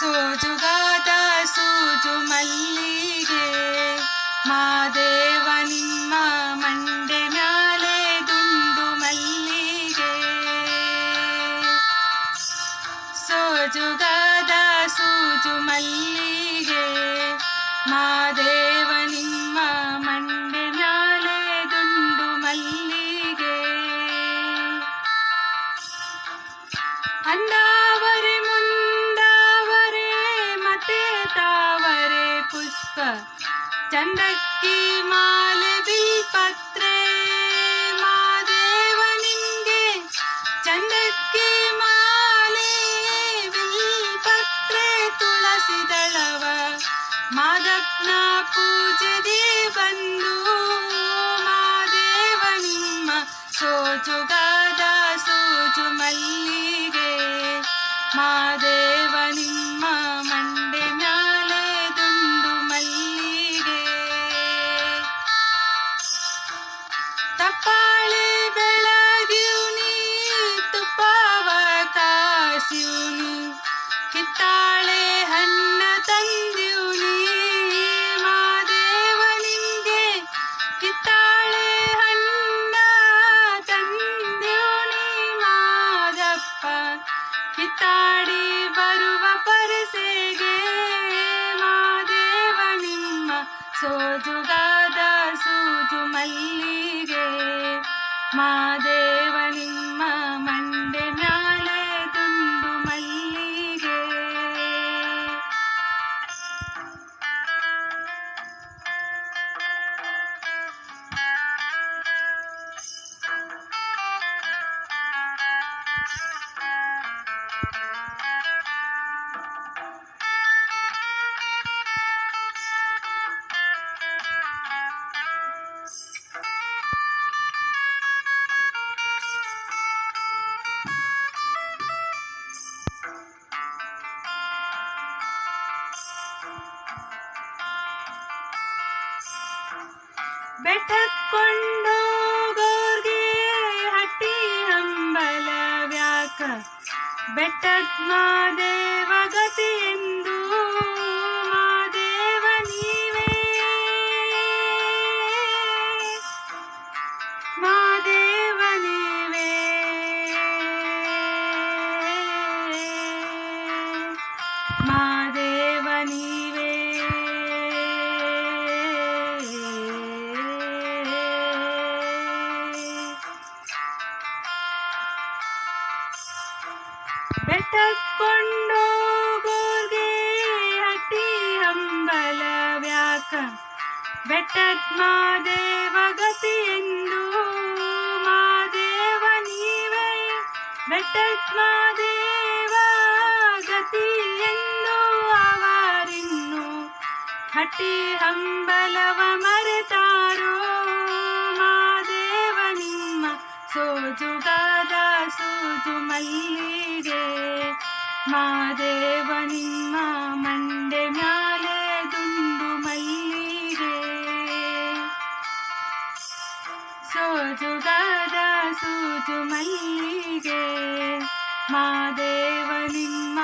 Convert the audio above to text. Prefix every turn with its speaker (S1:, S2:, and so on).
S1: ಸೋಜುಗಾದ ಸೂಜು ಮಲ್ಲಿಗೆ ಮಾದೇವ ನಿಮ್ಮ ಮಂಡೆ ಮ್ಯಾಲೆ ದುಂಡು ಮಲ್ಲಿಗೆ. ಸೋಜುಗಾದ ಸೂಜು ಮಲ್ಲಿಗೆ ಮಾದೇವ ನಿಮ್ಮ ಮಂಡೆ ಮ್ಯಾಲೆ ದುಂಡು ಮಲ್ಲಿಗೆ. ಅಂದಾವರೆ ಮುಂದಾವರೆ ಮತ್ತೆ ತಾವರೆ ಪುಷ್ಪ ಚಂದಕ್ಕಿ ಮಾಲೆ ಬಿಲ್ಪತ್ರೆ ಮಾದೇವ ನಿಂಗೆ ಚಂದಕ್ಕಿ ಮಾಲೆ ಬಿಲ್ಪತ್ರೆ ತುಳಸಿ ದಳವ ಮಾದಪ್ಪನ ಪೂಜೆಗೆ ಬಂದು ಮಾದೇವ ನಿಮ್ಮ ಸೋಜುಗಾದ ಸೂಜು ಮಲ್ಲಿಗೆ ಮಾದೇವ ನಿಮ್ಮ ಮಂಡೆ ಮ್ಯಾಲೆ ದುಂಡು ಮಲ್ಲಿಗೆ. ತಪ್ಪಾಳೆ ಬೆಳಗ್ಯೂನಿ ತುಪ್ಪವ ಕಾಸ್ಯೂನಿ ಕಿತ್ತಾಳೆ ಹಣ್ಣ ತಂದ್ಯೂನಿ ಮಾದೇವ ನಿಂಗೆ ಕಿತ್ತಾಳೆ ಹಣ್ಣ ತಂದ್ಯೂನಿ ಮಾದಪ್ಪ ಕಿತ್ತಾಡಿ ಬರುವ ಪರಸೆಗೆ ಮಾದೇವ ನಿಮ್ಮ ಸೋಜುಗಾದ ಸೂಜು ಮಲ್ಲಿಗೆ ಮಾದೇವ ನಿಮ್ಮ ಮಂಡೆ ಮ್ಯಾಲೆ ದುಂಡು ಮಲ್ಲಿಗೆ. ಬೆಟ್ಟಕ್ಕೊಂಡೋಗೋರ್ಗೆ ಹಟ್ಟಿ ಹಂಬಲವ್ಯಾಕ ಬೆಟ್ಟದ್ ಮಾದೇವ ಗತಿ ಎಂದು ಮಾದೇವ ನೀವೇ ಮಾದೇವ ನೀವೇ ಮಾದೇವ ನೀವೇ ಬೆಟ್ಟಕ್ಕೊಂಡೋಗೋರ್ಗೆ ಹಟ್ಟಿ ಹಂಬಲವ್ಯಾಕ ಬೆಟ್ಟದ್ ಮಾದೇವ ಗತಿ ಎಂದು ಮಾದೇವ ನೀವೇ ಬೆಟ್ಟದ್ ಮಾದೇವ ಗತಿ ಎಂದು ಅವರಿನ್ನು ಹಟ್ಟಿ ಹಂಬಲವ ಮರೆತಾರೋ ಮಾದೇವ ನಿಮ್ಮ ಸೋಜುಗಾದ ಸೂಜು ಮಲ್ಲಿಗೆ ಮಾದೇವ ನಿಮ್ಮ ಮಂಡೆ ಮ್ಯಾಲೆ ದುಂಡು ಮಲ್ಲಿಗೆ. ಸೋಜುಗಾದ ಸೂಜು ಮಲ್ಲಿಗೆ ಮಾದೇವ ನಿಮ್ಮ